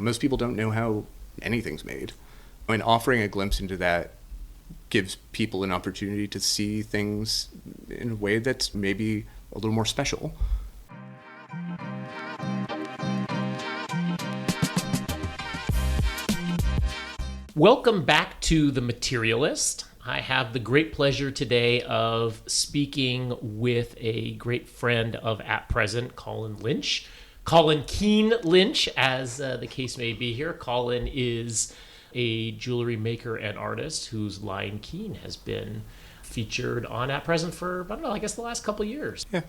Most people don't know how anything's made. And offering a glimpse into that gives people an opportunity to see things in a way that's maybe a little more special. Welcome back to The Materialist. I have the great pleasure today of speaking with a great friend of At Present, Colin Lynch. Colin Keane Lynch, as the case may be here. Colin is a jewelry maker and artist whose line Keane has been featured on At Present for, I don't know, I guess the last couple of years. Yeah.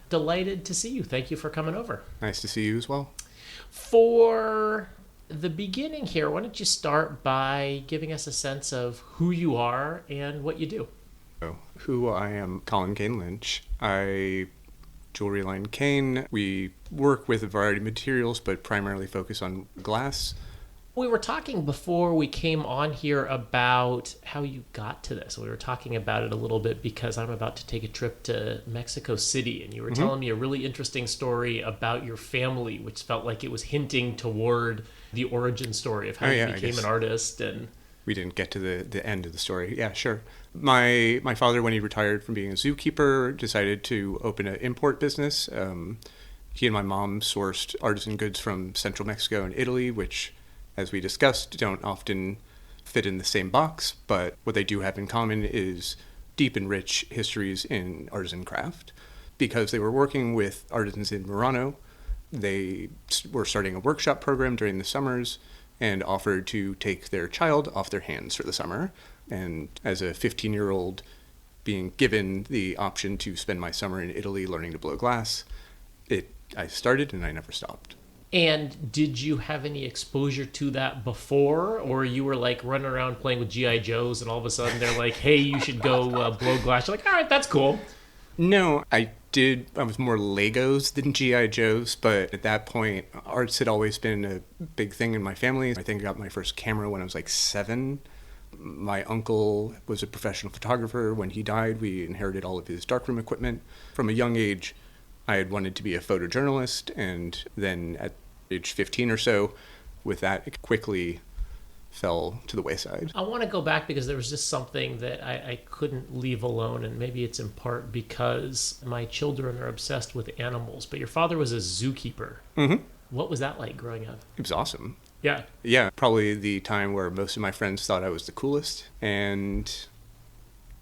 Delighted to see you. Thank you for coming over. Nice to see you as well. For the beginning here, why don't you start by giving us a sense of who you are and what you do? Who I am, Colin Kane Lynch. Jewelry line Keane. We work with a variety of materials, but primarily focus on glass. We were talking before we came on here about how you got to this. We were talking about it a little bit because I'm about to take a trip to Mexico City, and you were telling me a really interesting story about your family, which felt like it was hinting toward the origin story of how you became an artist. And we didn't get to the end of the story. Yeah, sure. My father, when he retired from being a zookeeper, decided to open an import business. He and my mom sourced artisan goods from central Mexico and Italy, which, as we discussed, don't often fit in the same box, but what they do have in common is deep and rich histories in artisan craft. Because they were working with artisans in Murano, they were starting a workshop program during the summers and offered to take their child off their hands for the summer. And as a 15-year-old being given the option to spend my summer in Italy learning to blow glass, I started and I never stopped. And did you have any exposure to that before, or you were like running around playing with G.I. Joes and all of a sudden they're like, hey, you should go blow glass? You're like, all right, that's cool. No, I was more Legos than G.I. Joes, but at that point, arts had always been a big thing in my family. I think I got my first camera when I was like 7. My uncle was a professional photographer. When he died, we inherited all of his darkroom equipment. From a young age, I had wanted to be a photojournalist, and then at age 15 or so, with that, it quickly fell to the wayside. I want to go back because there was just something that I couldn't leave alone, and maybe it's in part because my children are obsessed with animals, but your father was a zookeeper. Mm-hmm. What was that like growing up? It was awesome. Yeah. Yeah, probably the time where most of my friends thought I was the coolest, and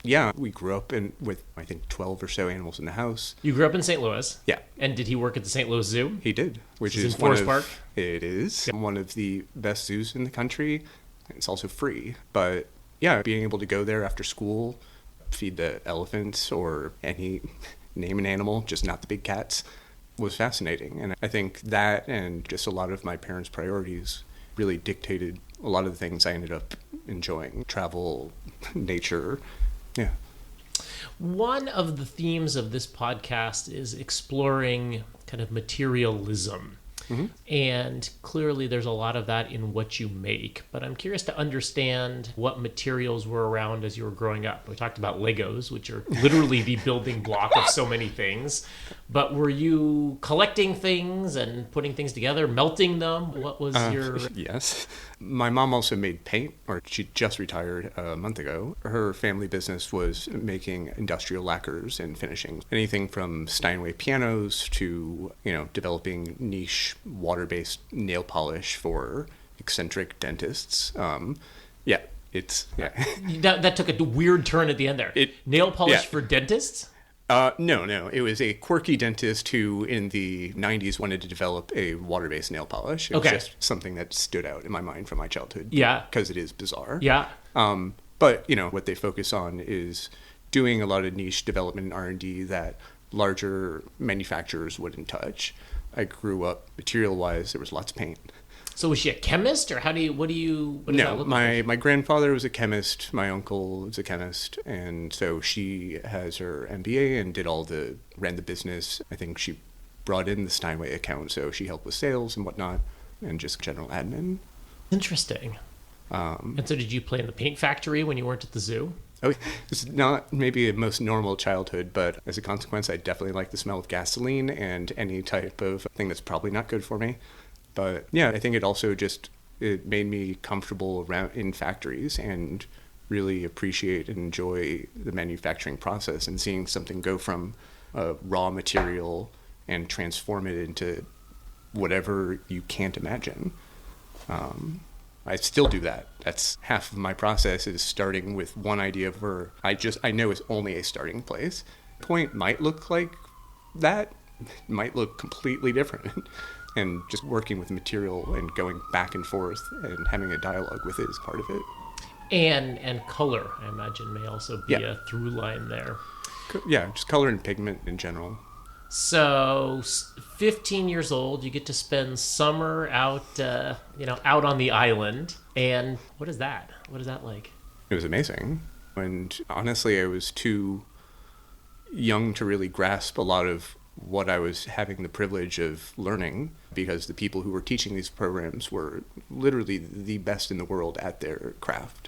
yeah, we grew up with, I think, 12 or so animals in the house. You grew up in St. Louis? Yeah. And did he work at the St. Louis Zoo? He did, which is is in Forest Park? It is one of the best zoos in the country. It's also free. But yeah, being able to go there after school, feed the elephants or name an animal, just not the big cats, was fascinating. And I think that and just a lot of my parents' priorities really dictated a lot of the things I ended up enjoying. Travel, nature. Yeah. One of the themes of this podcast is exploring kind of materialism. Mm-hmm. And clearly there's a lot of that in what you make. But I'm curious to understand what materials were around as you were growing up. We talked about Legos, which are literally the building block of so many things. But were you collecting things and putting things together, melting them? What was your... Yes. My mom also made paint, or she just retired a month ago. Her family business was making industrial lacquers and finishing. Anything from Steinway pianos to, developing niche water-based nail polish for eccentric dentists. That took a weird turn at the end there. Nail polish for dentists? No. It was a quirky dentist who in the 90s wanted to develop a water-based nail polish. It was just something that stood out in my mind from my childhood. Yeah. Because it is bizarre. Yeah. But, what they focus on is doing a lot of niche development and R&D that larger manufacturers wouldn't touch. I grew up material-wise, there was lots of paint. So was she a chemist, or what does that look like? My grandfather was a chemist, my uncle was a chemist, and so she has her MBA and ran the business. I think she brought in the Steinway account, so she helped with sales and whatnot, and just general admin. Interesting. And so did you play in the paint factory when you weren't at the zoo? Oh, it's not maybe a most normal childhood, but as a consequence, I definitely like the smell of gasoline and any type of thing that's probably not good for me. But yeah, I think it made me comfortable around in factories and really appreciate and enjoy the manufacturing process and seeing something go from a raw material and transform it into whatever you can't imagine. I still do that. That's half of my process, is starting with one idea where I know it's only a starting place. Point might look like that, might look completely different. And just working with material and going back and forth and having a dialogue with it is part of it. And color, I imagine, may also be a through line there. Yeah, just color and pigment in general. So, 15 years old, you get to spend summer out on the island. And what is that? What is that like? It was amazing. And honestly, I was too young to really grasp a lot of what I was having the privilege of learning, because the people who were teaching these programs were literally the best in the world at their craft.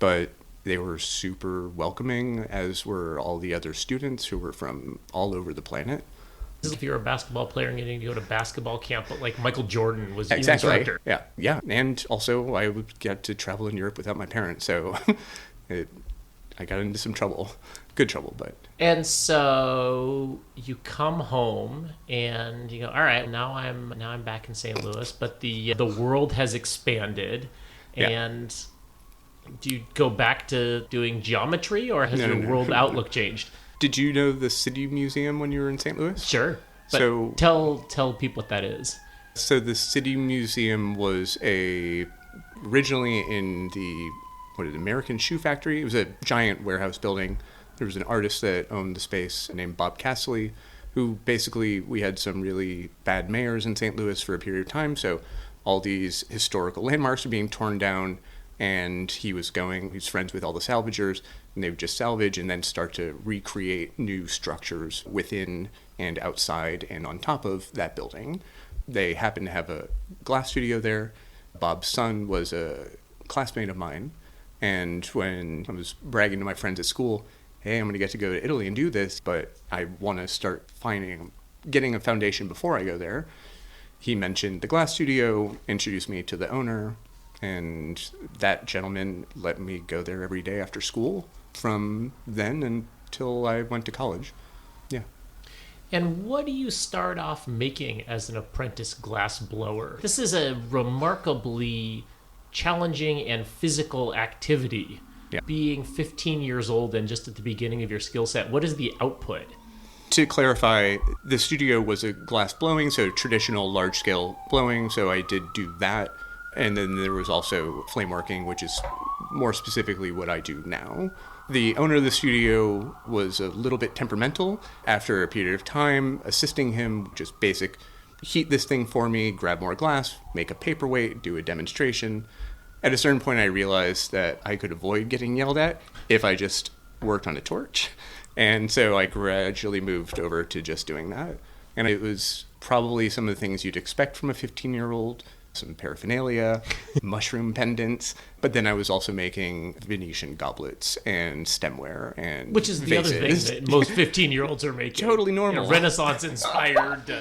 But they were super welcoming, as were all the other students who were from all over the planet. If you're a basketball player and you need to go to basketball camp, but like Michael Jordan was your exactly. instructor. Yeah. And also I would get to travel in Europe without my parents, so I got into some trouble. Good trouble, but... And so you come home and you go, all right, now I'm back in St. Louis, but the world has expanded. And do you go back to doing geometry, or has your world outlook changed? Did you know the City Museum when you were in St. Louis? Sure. But so tell people what that is. So the City Museum was originally in the American Shoe Factory. It was a giant warehouse building. There was an artist that owned the space named Bob Castley, who basically, we had some really bad mayors in St. Louis for a period of time, so all these historical landmarks were being torn down, and he was friends with all the salvagers, and they would just salvage and then start to recreate new structures within and outside and on top of that building. They happened to have a glass studio there. Bob's son was a classmate of mine, and when I was bragging to my friends at school, hey, I'm going to get to go to Italy and do this, but I want to start getting a foundation before I go there. He mentioned the glass studio, introduced me to the owner, and that gentleman let me go there every day after school from then until I went to college. Yeah. And what do you start off making as an apprentice glass blower? This is a remarkably challenging and physical activity. Yeah. Being 15 years old and just at the beginning of your skill set, what is the output? To clarify, the studio was a glass blowing, so traditional large-scale blowing, so I did do that. And then there was also flame working, which is more specifically what I do now. The owner of the studio was a little bit temperamental. After a period of time, assisting him, just basic, heat this thing for me, grab more glass, make a paperweight, do a demonstration. At a certain point, I realized that I could avoid getting yelled at if I just worked on a torch. And so I gradually moved over to just doing that. And it was probably some of the things you'd expect from a 15-year-old, some paraphernalia, mushroom pendants. But then I was also making Venetian goblets and stemware and which is the vases. other thing that most 15-year-olds are making. Totally normal. Renaissance-inspired.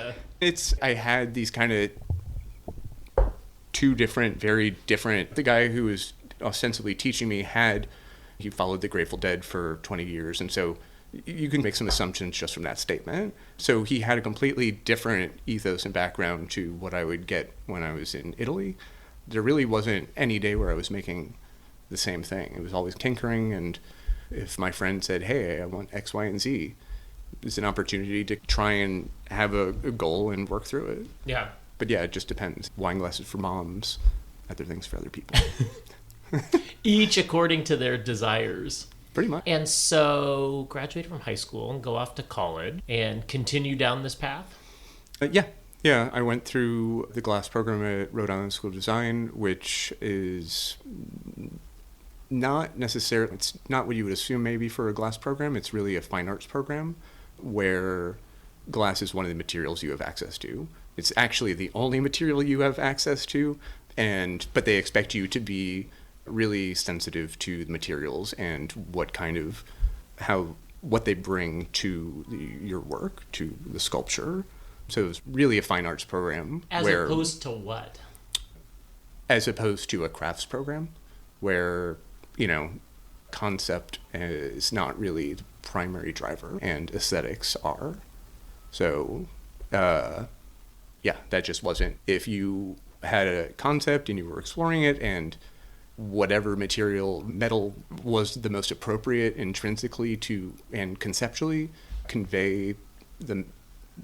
I had these kind of two different, very different. The guy who was ostensibly teaching me he followed the Grateful Dead for 20 years, and so you can make some assumptions just from that statement. So he had a completely different ethos and background to what I would get when I was in Italy. There really wasn't any day where I was making the same thing. It was always tinkering, and if my friend said, hey, I want X, Y, and Z, it's an opportunity to try and have a goal and work through it. Yeah. But yeah, it just depends. Wine glasses for moms, other things for other people. Each according to their desires. Pretty much. And so graduate from high school and go off to college and continue down this path? Yeah. I went through the glass program at Rhode Island School of Design, which is not necessarily, it's not what you would assume maybe for a glass program. It's really a fine arts program where glass is one of the materials you have access to. It's actually the only material you have access to, but they expect you to be really sensitive to the materials and what they bring to your work, to the sculpture. So it was really a fine arts program. As opposed to what? As opposed to a crafts program where, concept is not really the primary driver and aesthetics are. So, that just wasn't. If you had a concept and you were exploring it and whatever metal was the most appropriate intrinsically to and conceptually convey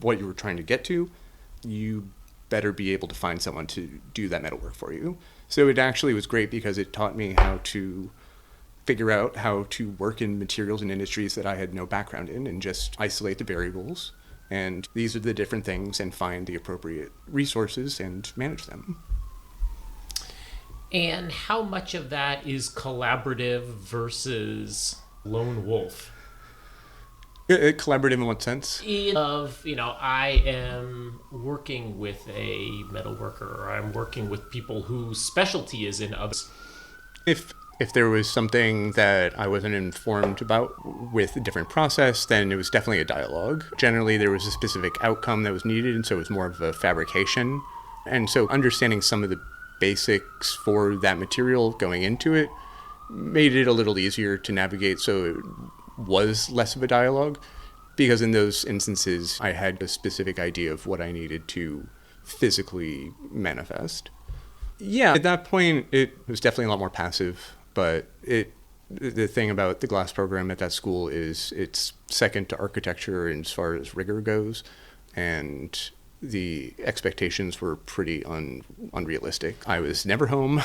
what you were trying to get to, you better be able to find someone to do that metalwork for you. So it actually was great because it taught me how to figure out how to work in materials and industries that I had no background in and just isolate the variables. And these are the different things and find the appropriate resources and manage them. And how much of that is collaborative versus lone wolf? Collaborative in what sense? I am working with a metal worker, or I'm working with people whose specialty is in others. If there was something that I wasn't informed about with a different process, then it was definitely a dialogue. Generally, there was a specific outcome that was needed, and so it was more of a fabrication. And so understanding some of the basics for that material going into it made it a little easier to navigate, so it was less of a dialogue, because in those instances I had a specific idea of what I needed to physically manifest. Yeah, at that point it was definitely a lot more passive, but the thing about the glass program at that school is it's second to architecture as far as rigor goes, and the expectations were pretty unrealistic. I was never home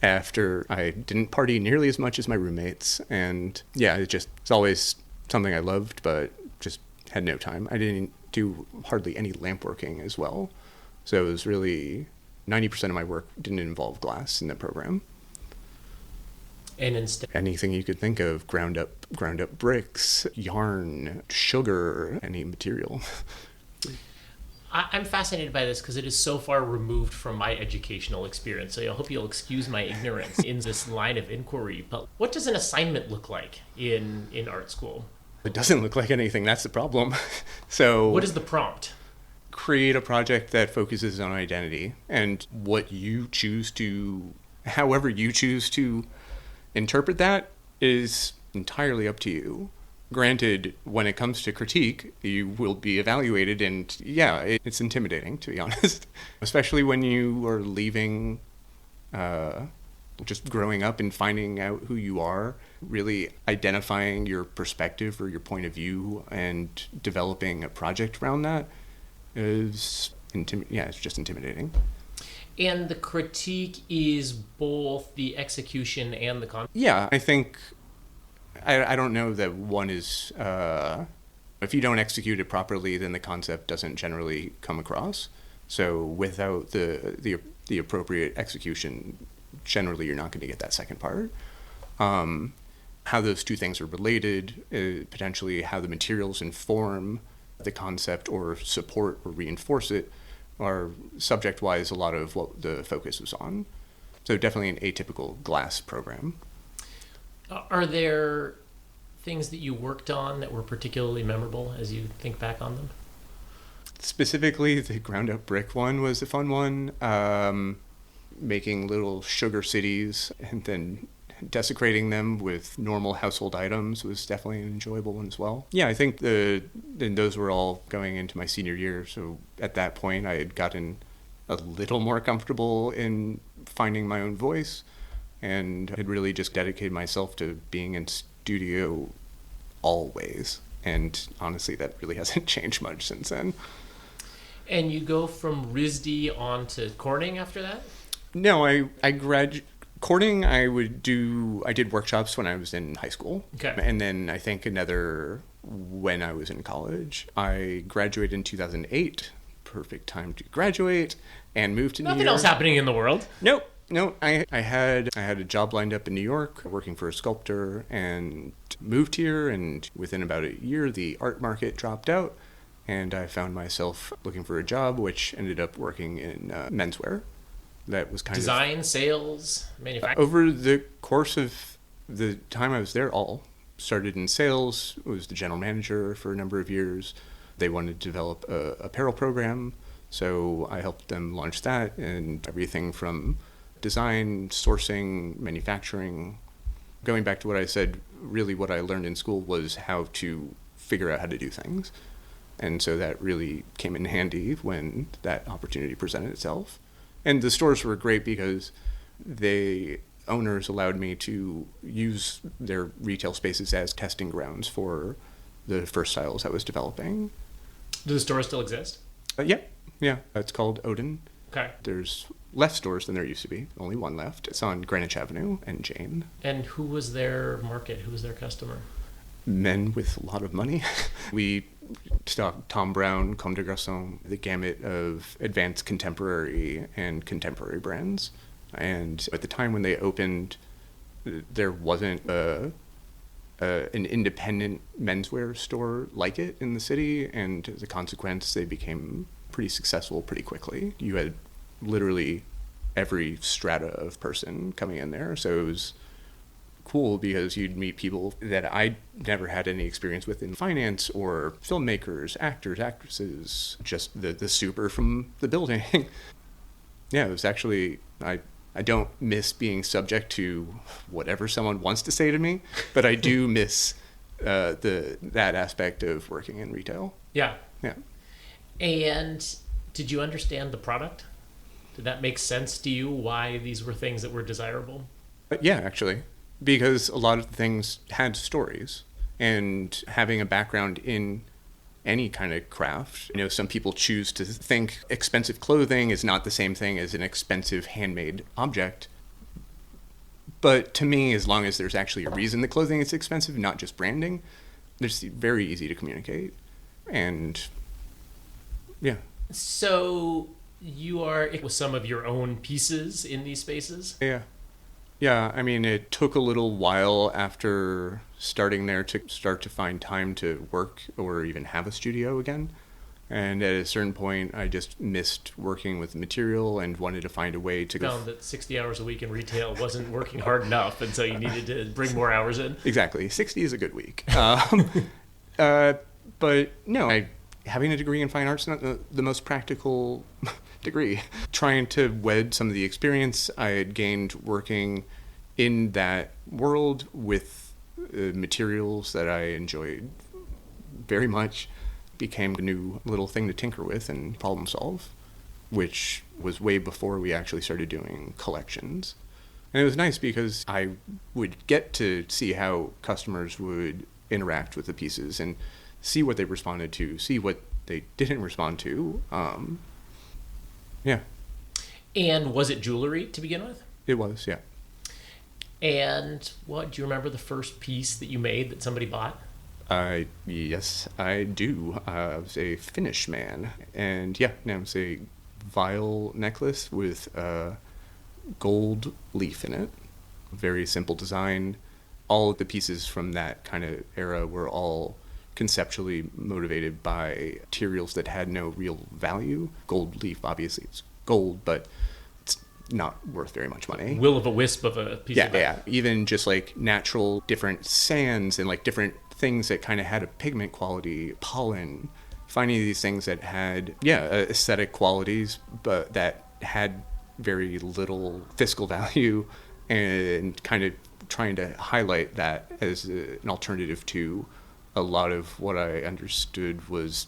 after I didn't party nearly as much as my roommates. And yeah, it's always something I loved, but just had no time. I didn't do hardly any lamp working as well. So it was really 90% of my work didn't involve glass in the program. And instead, anything you could think of, ground up bricks, yarn, sugar, any material. I'm fascinated by this because it is so far removed from my educational experience. So I hope you'll excuse my ignorance in this line of inquiry. But what does an assignment look like in art school? It doesn't look like anything. That's the problem. So what is the prompt? Create a project that focuses on identity, and however you choose to interpret that is entirely up to you. Granted, when it comes to critique, you will be evaluated, and it's intimidating, to be honest. Especially when you are leaving, just growing up and finding out who you are, really identifying your perspective or your point of view and developing a project around that is, it's just intimidating. And the critique is both the execution and the content? Yeah, I think... I don't know that one is... if you don't execute it properly, then the concept doesn't generally come across. So without the appropriate execution, generally you're not going to get that second part. How those two things are related, potentially how the materials inform the concept or support or reinforce it, are subject-wise a lot of what the focus was on. So definitely an atypical glass program. Are there things that you worked on that were particularly memorable as you think back on them? Specifically, the ground-up brick one was a fun one. Making little sugar cities and then desecrating them with normal household items was definitely an enjoyable one as well. Yeah, I think those were all going into my senior year, so at that point I had gotten a little more comfortable in finding my own voice, and had really just dedicated myself to being in studio always. And honestly, that really hasn't changed much since then. And you go from RISD on to Corning after that? No, I Corning, I did workshops when I was in high school. Okay. And then I think another when I was in college. I graduated in 2008. Perfect time to graduate and move to New York. Nothing else happening in the world. Nope. No, I had a job lined up in New York working for a sculptor and moved here, and within about a year the art market dropped out and I found myself looking for a job, which ended up working in menswear. That was kind of design, sales, manufacturing. Over the course of the time I was there, all started in sales, was the general manager for a number of years, They wanted to develop a apparel program, so I helped them launch that, and everything from design, sourcing, manufacturing. Going back to what I said, really what I learned in school was how to figure out how to do things. And so that really came in handy when that opportunity presented itself. And the stores were great because the owners allowed me to use their retail spaces as testing grounds for the first styles I was developing. Do the stores still exist? Yeah. It's called Odin. Okay. There's less stores than there used to be. Only one left. It's on Greenwich Avenue and Jane. And who was their market? Who was their customer? Men with a lot of money. We stocked Thom Browne, Comme des Garçons, the gamut of advanced contemporary and contemporary brands. And at the time when they opened, there wasn't an independent menswear store like it in the city, and as a consequence, they became pretty successful pretty quickly. You had literally every strata of person coming in there, so it was cool because you'd meet people that I never had any experience with in finance, or filmmakers, actors, actresses, just the super from the building. Yeah, it was actually, I don't miss being subject to whatever someone wants to say to me, but I do miss that aspect of working in retail. Yeah. Yeah. And did you understand the product? Did that make sense to you, why these were things that were desirable? Yeah, actually, because a lot of the things had stories, and having a background in any kind of craft, some people choose to think expensive clothing is not the same thing as an expensive handmade object. But to me, as long as there's actually a reason the clothing is expensive, not just branding, it's very easy to communicate. And yeah. So you are with some of your own pieces in these spaces? Yeah, I mean, it took a little while after starting there to start to find time to work or even have a studio again. And at a certain point, I just missed working with material and wanted to find a way to found that 60 hours a week in retail wasn't working hard enough, and so you needed to bring more hours in? Exactly. 60 is a good week. But no, having a degree in fine arts is not the most practical degree. Trying to wed some of the experience I had gained working in that world with materials that I enjoyed very much became a new little thing to tinker with and problem solve, which was way before we actually started doing collections. And it was nice because I would get to see how customers would interact with the pieces and see what they responded to, see what they didn't respond to. Yeah. And was it jewelry to begin with? It was, yeah. And do you remember the first piece that you made that somebody bought? Yes, I do. I was a Finnish man. And yeah, it was a vial necklace with a gold leaf in it. Very simple design. All of the pieces from that kind of era were all conceptually motivated by materials that had no real value. Gold leaf, obviously, it's gold, but it's not worth very much money. Will of a wisp of a piece of Yeah. Even just like natural different sands and like different things that kind of had a pigment quality, pollen, finding these things that had, aesthetic qualities, but that had very little fiscal value, and kind of trying to highlight that as an alternative to a lot of what I understood was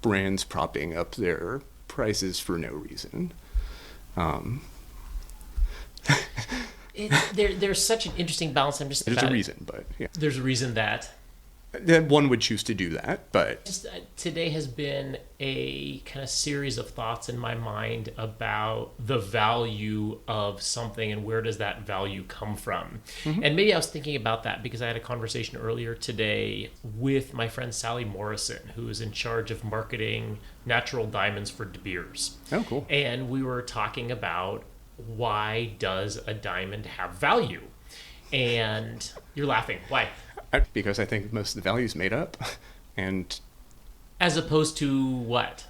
brands propping up their prices for no reason. There's such an interesting balance. There's a reason, but yeah. There's a reason that one would choose to do that, but today has been a kind of series of thoughts in my mind about the value of something and where does that value come from. Mm-hmm. And maybe I was thinking about that because I had a conversation earlier today with my friend Sally Morrison, who is in charge of marketing natural diamonds for De Beers. Oh, cool. And we were talking about, why does a diamond have value? And you're laughing. Why? Because I think most of the value is made up, and as opposed to what?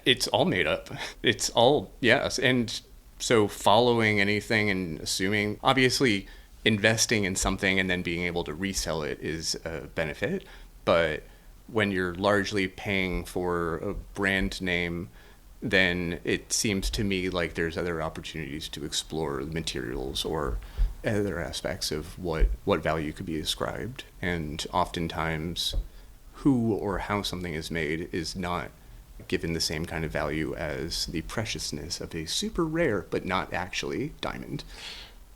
It's all made up. It's all, yes. And so following anything and assuming, obviously investing in something and then being able to resell it is a benefit, but when you're largely paying for a brand name, then it seems to me like there's other opportunities to explore the materials or other aspects of what value could be ascribed. And oftentimes, who or how something is made is not given the same kind of value as the preciousness of a super rare, but not actually diamond.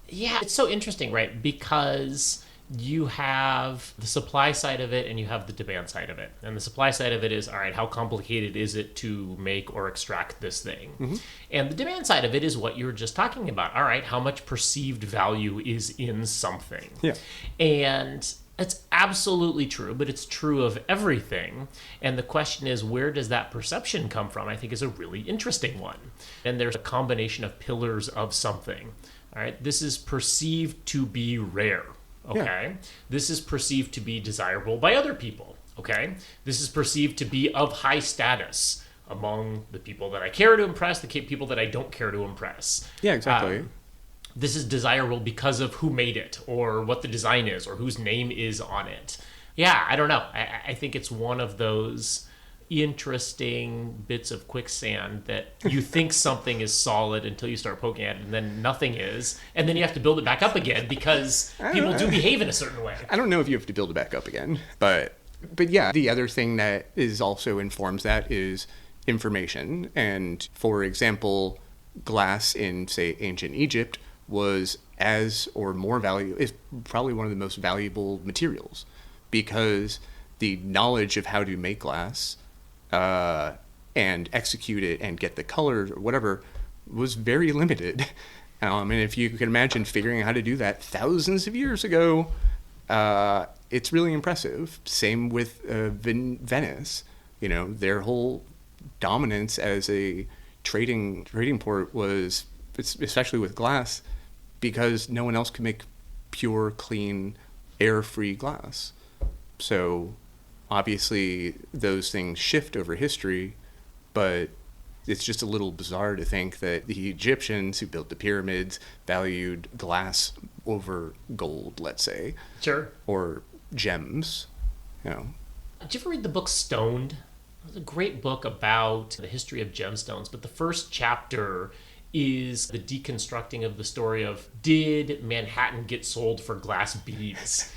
Yeah, it's so interesting, right? Because you have the supply side of it and you have the demand side of it. And the supply side of it is, all right, how complicated is it to make or extract this thing? Mm-hmm. And the demand side of it is what you were just talking about. All right, how much perceived value is in something? Yeah. And it's absolutely true, but it's true of everything. And the question is, where does that perception come from? I think is a really interesting one. And there's a combination of pillars of something. All right, this is perceived to be rare. Okay, yeah. This is perceived to be desirable by other people. Okay, this is perceived to be of high status among the people that I care to impress, the people that I don't care to impress. Yeah, exactly. This is desirable because of who made it or what the design is or whose name is on it. Yeah, I don't know. I think it's one of those interesting bits of quicksand that you think something is solid until you start poking at it, and then nothing is, and then you have to build it back up again because people do behave in a certain way. I don't know if you have to build it back up again, but yeah, the other thing that is also informs that is information. And for example, glass in, say, ancient Egypt was as or more valuable, is probably one of the most valuable materials because the knowledge of how to make glass and execute it and get the colors or whatever was very limited. And if you can imagine figuring out how to do that thousands of years ago, it's really impressive. Same with Venice. You know, their whole dominance as a trading port was, especially with glass, because no one else could make pure, clean, air-free glass. So obviously those things shift over history, but it's just a little bizarre to think that the Egyptians who built the pyramids valued glass over gold, let's say. Sure. Or gems, you know. Did you ever read the book Stoned? It was a great book about the history of gemstones, but the first chapter is the deconstructing of the story of, did Manhattan get sold for glass beads?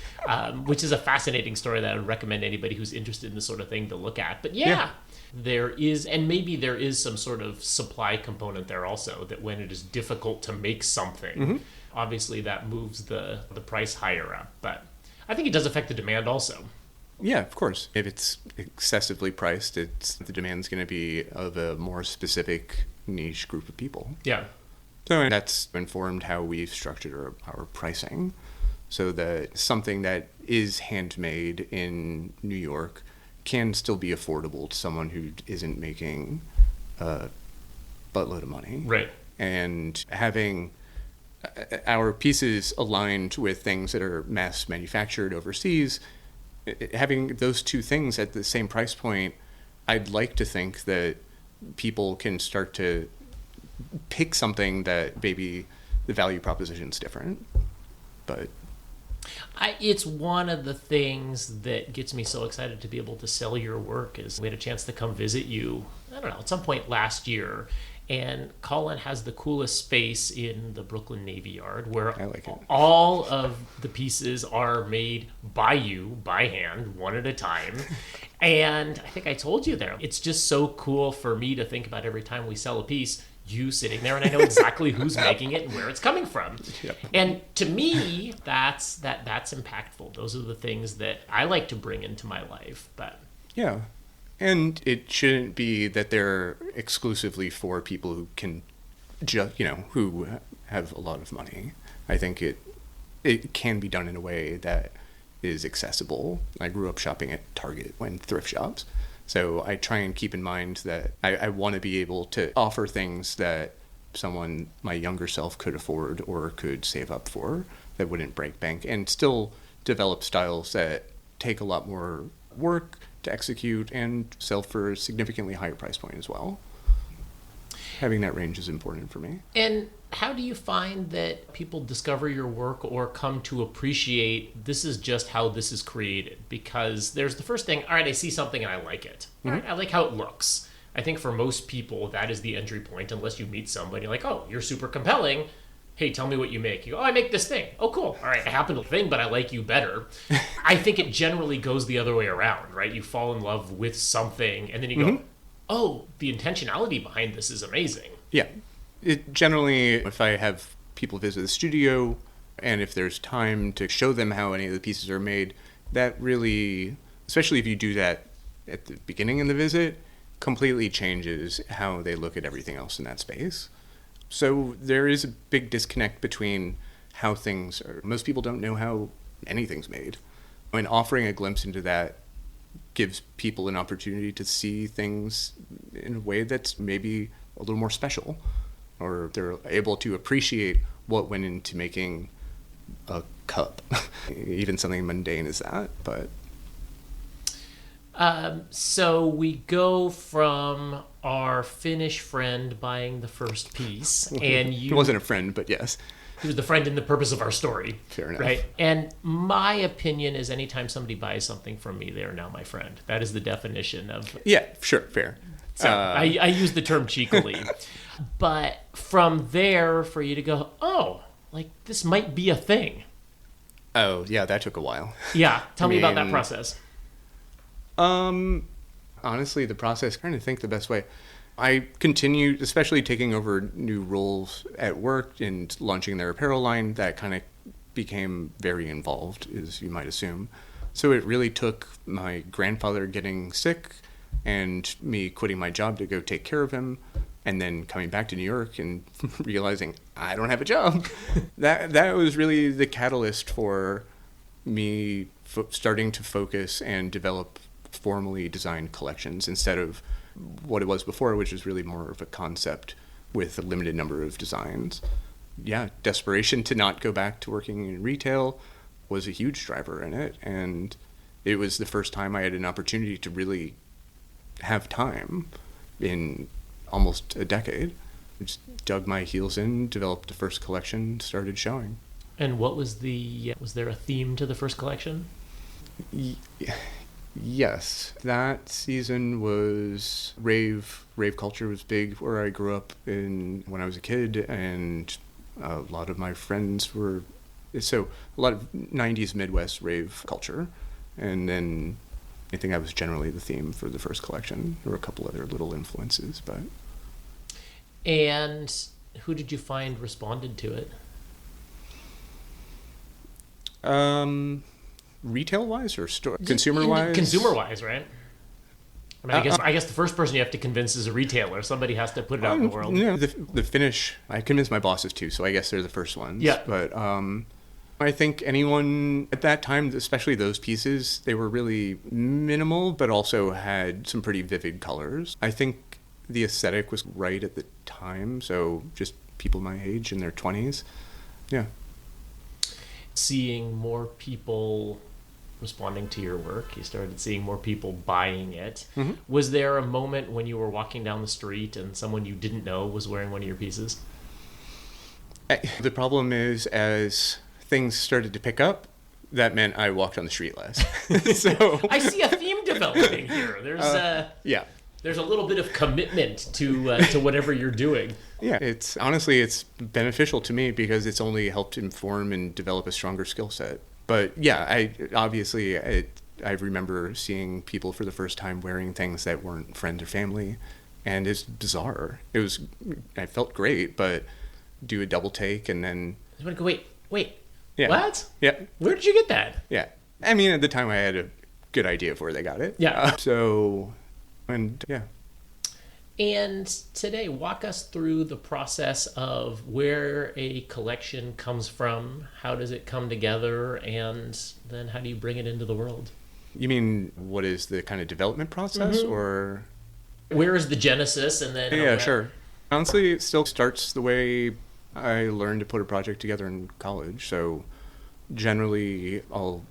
Which is a fascinating story that I would recommend anybody who's interested in this sort of thing to look at. But yeah, there is, and maybe there is some sort of supply component there also, that when it is difficult to make something, obviously that moves the price higher up. But I think it does affect the demand also. Yeah, of course. If it's excessively priced, the demand's going to be of a more specific niche group of people. Yeah. So that's informed how we've structured our pricing, so that something that is handmade in New York can still be affordable to someone who isn't making a buttload of money. Right. And having our pieces aligned with things that are mass manufactured overseas, having those two things at the same price point, I'd like to think that people can start to pick something that maybe the value proposition's different. But it's one of the things that gets me so excited to be able to sell your work is we had a chance to come visit you, I don't know, at some point last year. And Colin has the coolest space in the Brooklyn Navy Yard where all of the pieces are made by you, by hand, one at a time. And I think I told you there, it's just so cool for me to think about every time we sell a piece, you sitting there, and I know exactly who's making it and where it's coming from. Yep. And to me, that's impactful. Those are the things that I like to bring into my life. But yeah. And it shouldn't be that they're exclusively for people who can, who have a lot of money. I think it can be done in a way that is accessible. I grew up shopping at Target and thrift shops, so I try and keep in mind that I want to be able to offer things that someone my younger self could afford or could save up for that wouldn't break bank, and still develop styles that take a lot more work to execute and sell for a significantly higher price point as well. having that range is important for me. And how do you find that people discover your work or come to appreciate this is just how this is created? Because there's the first thing, all right, I see something and I like it. All right, I like how it looks. I think for most people, that is the entry point, unless you meet somebody like, oh, you're super compelling. Hey, tell me what you make. You go, oh, I make this thing. Oh, cool. All right, I happen to think, but I like you better. I think it generally goes the other way around, right? You fall in love with something, and then you go, oh, the intentionality behind this is amazing. Yeah. It generally, if I have people visit the studio, and if there's time to show them how any of the pieces are made, that really, especially if you do that at the beginning of the visit, completely changes how they look at everything else in that space. So there is a big disconnect between how things are. Most people don't know how anything's made. And offering a glimpse into that gives people an opportunity to see things in a way that's maybe a little more special, or they're able to appreciate what went into making a cup, even something mundane as that. But so we go from our Finnish friend buying the first piece, and you... He wasn't a friend, but yes. He was the friend in the purpose of our story. Fair enough. Right? And my opinion is anytime somebody buys something from me, they are now my friend. That is the definition of... Yeah, sure, fair. So I use the term cheekily. But from there, for you to go, oh, like this might be a thing. Oh, yeah, that took a while. Yeah, tell me about that process. Honestly, the process, trying to think the best way. I continued, especially taking over new roles at work and launching their apparel line, that kind of became very involved, as you might assume. So it really took my grandfather getting sick and me quitting my job to go take care of him, and then coming back to New York and realizing I don't have a job. That was really the catalyst for me starting to focus and develop formally designed collections instead of what it was before, which was really more of a concept with a limited number of designs. Yeah, desperation to not go back to working in retail was a huge driver in it, and it was the first time I had an opportunity to really have time in almost a decade. I just dug my heels in, developed the first collection, started showing. And what was was there a theme to the first collection? Yes, that season was rave culture was big where I grew up when I was a kid, and a lot of my friends were, so a lot of 90s Midwest rave culture, and then I think that was generally the theme for the first collection. There were a couple other little influences, but... And who did you find responded to it? Retail-wise or consumer-wise? Consumer-wise, right? I mean, I guess the first person you have to convince is a retailer. Somebody has to put it out in the world. Yeah, the Finnish, I convinced my bosses too, so I guess they're the first ones. Yeah. But I think anyone at that time, especially those pieces, they were really minimal, but also had some pretty vivid colors. I think the aesthetic was right at the time, so just people my age in their 20s. Yeah. Seeing more people responding to your work, you started seeing more people buying it. Mm-hmm. Was there a moment when you were walking down the street and someone you didn't know was wearing one of your pieces? The problem is, as things started to pick up, that meant I walked on the street less. So I see a theme developing here. There's a little bit of commitment to whatever you're doing. Yeah, it's beneficial to me because it's only helped inform and develop a stronger skill set. But yeah, I remember seeing people for the first time wearing things that weren't friends or family, and it's bizarre. I felt great, but do a double take and then... I want to go, wait, yeah. What? Yeah. Where did you get that? Yeah. I mean, at the time I had a good idea of where they got it. Yeah. Yeah. And today, walk us through the process of where a collection comes from, how does it come together, and then how do you bring it into the world? You mean, what is the kind of development process, mm-hmm. or... Where is the genesis, and then... Yeah, sure. Honestly, it still starts the way I learned to put a project together in college. So generally, I'll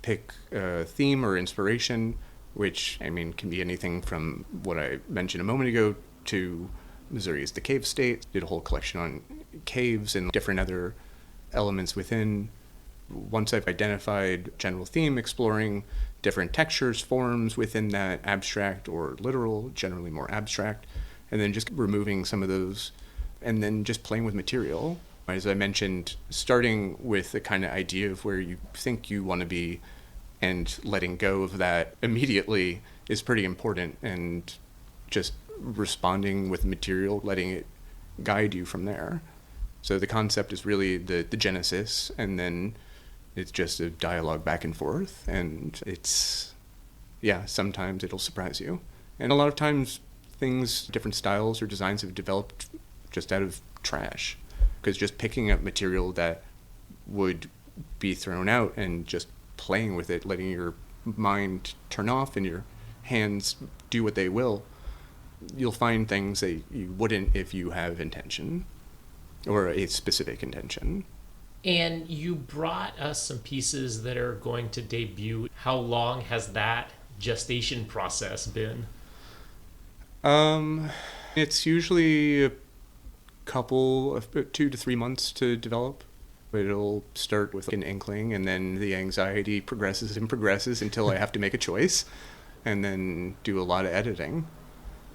pick a theme or inspiration, which, I mean, can be anything from what I mentioned a moment ago to Missouri is the cave state. Did a whole collection on caves and different other elements within. Once I've identified general theme, exploring different textures, forms within that abstract or literal, generally more abstract, and then just removing some of those, and then just playing with material. As I mentioned, starting with the kind of idea of where you think you want to be and letting go of that immediately is pretty important, and just responding with material, letting it guide you from there. So the concept is really the genesis, and then it's just a dialogue back and forth, and sometimes it'll surprise you. And a lot of times different styles or designs have developed just out of trash, because just picking up material that would be thrown out and just playing with it, letting your mind turn off and your hands do what they will, you'll find things that you wouldn't if you have intention, or a specific intention. And you brought us some pieces that are going to debut. How long has that gestation process been? It's usually a couple of 2 to 3 months to develop. It'll start with an inkling, and then the anxiety progresses and progresses until I have to make a choice, and then do a lot of editing.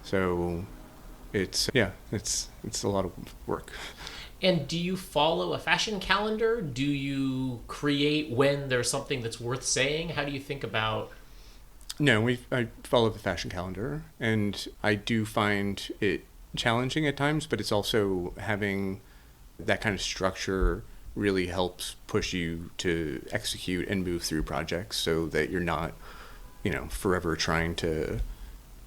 So it's a lot of work. And do you follow a fashion calendar? Do you create when there's something that's worth saying? How do you think about... No, I follow the fashion calendar, and I do find it challenging at times, but it's also having that kind of structure really helps push you to execute and move through projects, so that you're not, forever trying to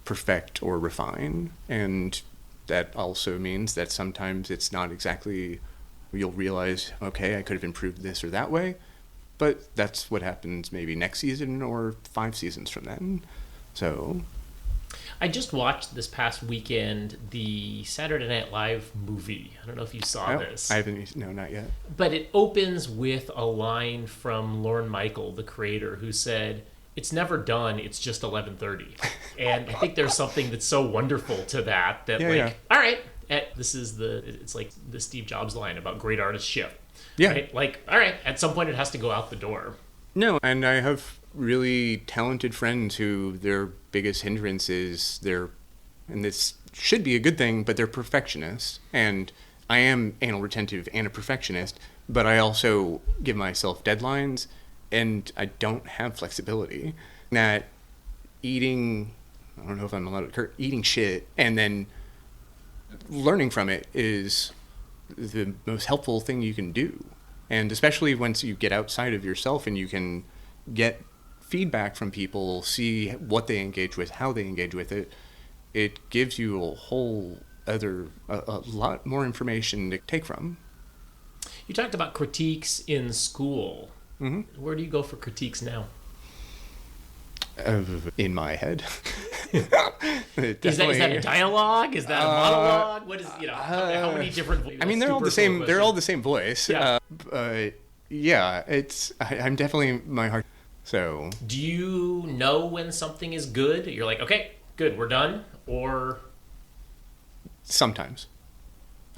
perfect or refine. And that also means that sometimes it's not exactly, you'll realize, okay, I could have improved this or that way, but that's what happens maybe next season or 5 seasons from then. So I just watched this past weekend the Saturday Night Live movie. I don't know if you saw this. I haven't, no, not yet. But it opens with a line from Lorne Michael, the creator, who said, "It's never done, it's just 11:30." And I think there's something that's so wonderful to that, all right, it's like the Steve Jobs line about great artists shift. Yeah. Right? Like, all right, at some point it has to go out the door. No, and I have really talented friends who their biggest hindrance is and this should be a good thing, but they're perfectionists. And I am anal retentive and a perfectionist, but I also give myself deadlines, and I don't have flexibility. That eating, I don't know if I'm allowed to, eating shit and then learning from it is the most helpful thing you can do. And especially once you get outside of yourself and you can get feedback from people, see what they engage with, how they engage with it, it gives you a lot more information to take from. You talked about critiques in school. Mm-hmm. Where do you go for critiques now? In my head. Is that a dialogue? Is that a monologue? What is, how many different... I mean, they're all the same. Questions? They're all the same voice. Yeah. I'm definitely my heart. So. Do you know when something is good? You're like, okay, good, we're done, or? Sometimes.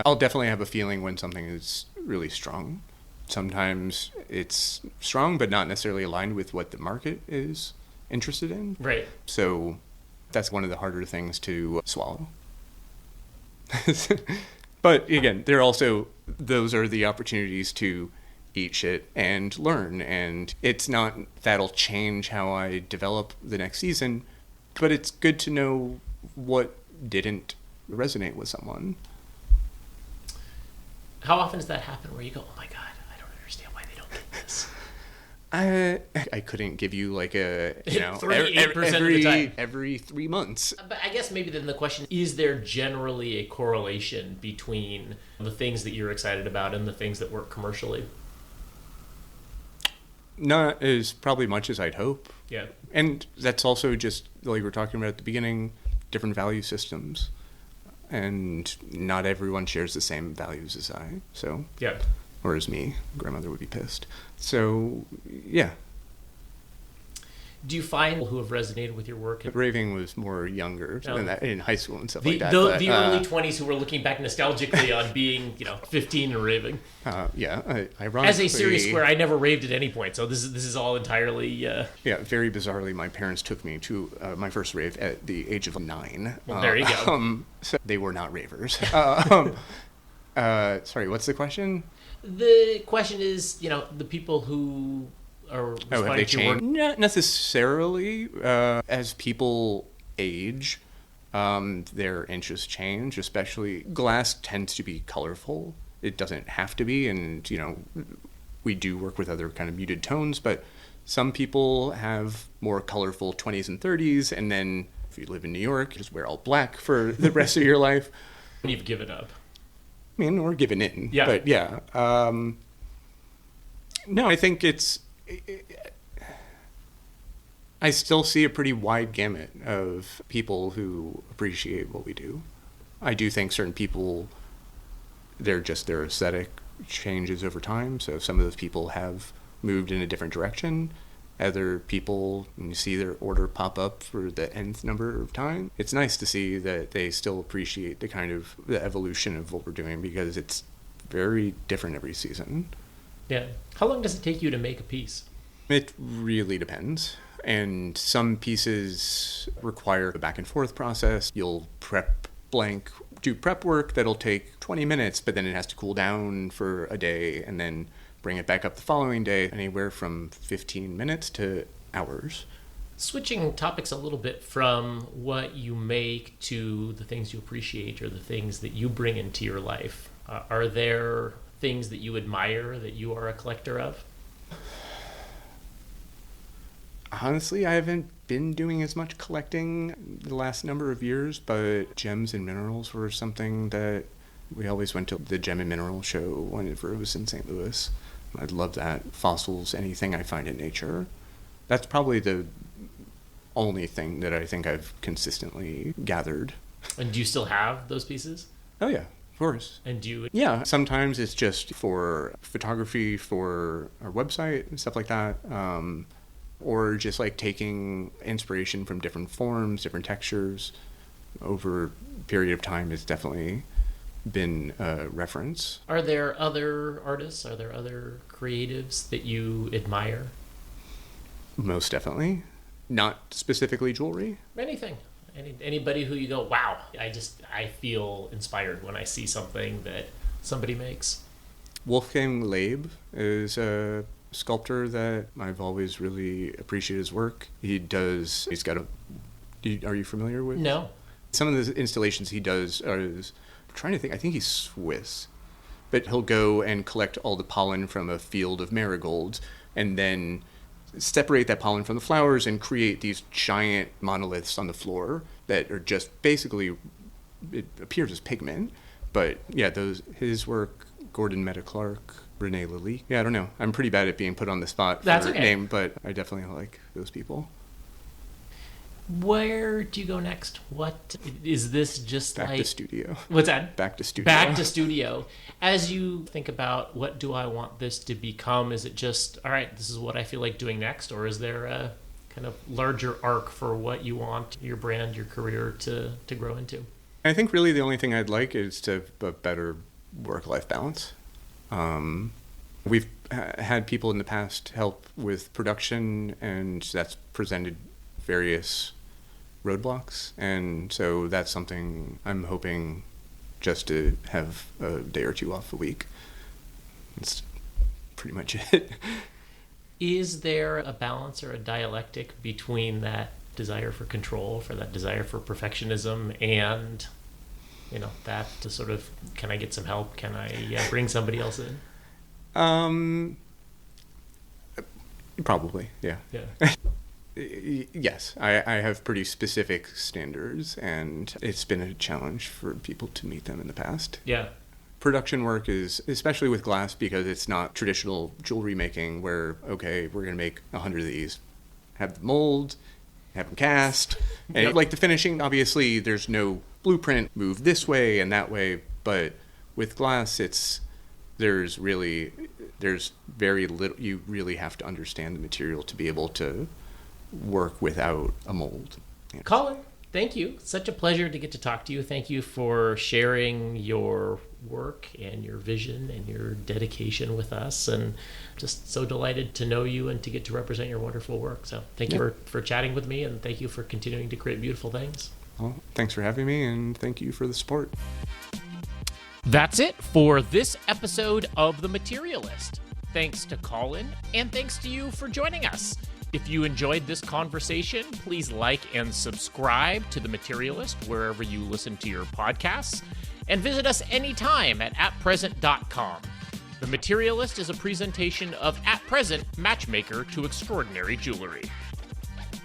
I'll definitely have a feeling when something is really strong. Sometimes it's strong, but not necessarily aligned with what the market is interested in. Right. So that's one of the harder things to swallow. But again, those are the opportunities to eat shit and learn. And it's not that'll change how I develop the next season, but it's good to know what didn't resonate with someone. How often does that happen where you go, oh my God, I don't understand why they don't get this? I couldn't give you like a, 38% of the time. Every 3 months. But I guess maybe then the question, is there generally a correlation between the things that you're excited about and the things that work commercially? Not as probably much as I'd hope. Yeah. And that's also just like we were talking about at the beginning, different value systems. And not everyone shares the same values as I. So yeah. Or as me. Grandmother would be pissed. So yeah. Do you find who have resonated with your work? Raving was more younger than that in high school and stuff like that. The early 20s who were looking back nostalgically on being, 15 and raving. Ironically, as a serious square, I never raved at any point, so this is all entirely. Yeah, very bizarrely, my parents took me to my first rave at the age of 9. Well, there you go. So they were not ravers. Sorry, what's the question? The question is, the people who are responding to your work. Not necessarily. As people age, their interests change. Especially glass tends to be colorful. It doesn't have to be, and we do work with other kind of muted tones, but some people have more colorful 20s and 30s, and then if you live in New York, just wear all black for the rest of your life. You've given up. I mean, we're giving in. Yeah. But yeah. No, I think I still see a pretty wide gamut of people who appreciate what we do. I do think certain people, their aesthetic changes over time. So some of those people have moved in a different direction. Other people, when you see their order pop up for the nth number of time, it's nice to see that they still appreciate the evolution of what we're doing, because it's very different every season. Yeah. How long does it take you to make a piece? It really depends. And some pieces require a back and forth process. You'll do prep work that'll take 20 minutes, but then it has to cool down for a day and then bring it back up the following day, anywhere from 15 minutes to hours. Switching topics a little bit from what you make to the things you appreciate or the things that you bring into your life, are there things that you admire that you are a collector of? Honestly, I haven't been doing as much collecting the last number of years, but gems and minerals were something that we always went to the Gem and Mineral show whenever it was in St. Louis. I love that. Fossils, anything I find in nature. That's probably the only thing that I think I've consistently gathered. And do you still have those pieces? Oh, yeah, of course. And do you? Yeah, sometimes it's just for photography for our website and stuff like that. Or just like taking inspiration from different forms, different textures over a period of time has definitely been a reference. Are there other artists? Are there other creatives that you admire? Most definitely. Not specifically jewelry. Anything. Anybody who you go, wow, I feel inspired when I see something that somebody makes. Wolfgang Leib is a sculptor that I've always really appreciated his work. He's got are you familiar with? No. Some of the installations he does I'm trying to think, I think he's Swiss, but he'll go and collect all the pollen from a field of marigolds and then separate that pollen from the flowers and create these giant monoliths on the floor that are just basically, it appears as pigment. But yeah, his work, Gordon Meta-Clark, Renee Lilly. Yeah, I don't know. I'm pretty bad at being put on the spot for a name, but I definitely like those people. Where do you go next? What is this just Back to studio. What's that? Back to studio. Back to studio. As you think about what do I want this to become, is it just, all right, this is what I feel like doing next? Or is there a kind of larger arc for what you want your brand, your career to grow into? I think really the only thing I'd like is to have a better work-life balance. We've had people in the past help with production, and that's presented various roadblocks, and so that's something I'm hoping just to have a day or two off a week. That's pretty much it. Is there a balance or a dialectic between that desire for control, for that desire for perfectionism, and that to sort of, can I get some help? Can I bring somebody else in? Probably, yeah. Yeah. Yes, I have pretty specific standards, and it's been a challenge for people to meet them in the past. Yeah. Production work is, especially with glass, because it's not traditional jewelry making where, okay, we're going to make 100 of these, have the mold, have them cast, and Yep. like the finishing, obviously there's no blueprint, move this way and that way, but with glass there's very little. You really have to understand the material to be able to work without a mold. Yeah. Colin, thank you. Such a pleasure to get to talk to you. Thank you for sharing your work and your vision and your dedication with us, and just so delighted to know you and to get to represent your wonderful work. So thank you for chatting with me, and thank you for continuing to create beautiful things. Well, thanks for having me, and thank you for the support. That's it for this episode of The Materialist. Thanks to Colin, and thanks to you for joining us. If you enjoyed this conversation, please like and subscribe to The Materialist wherever you listen to your podcasts, and visit us anytime at atpresent.com. The Materialist is a presentation of At Present Matchmaker to Extraordinary Jewelry.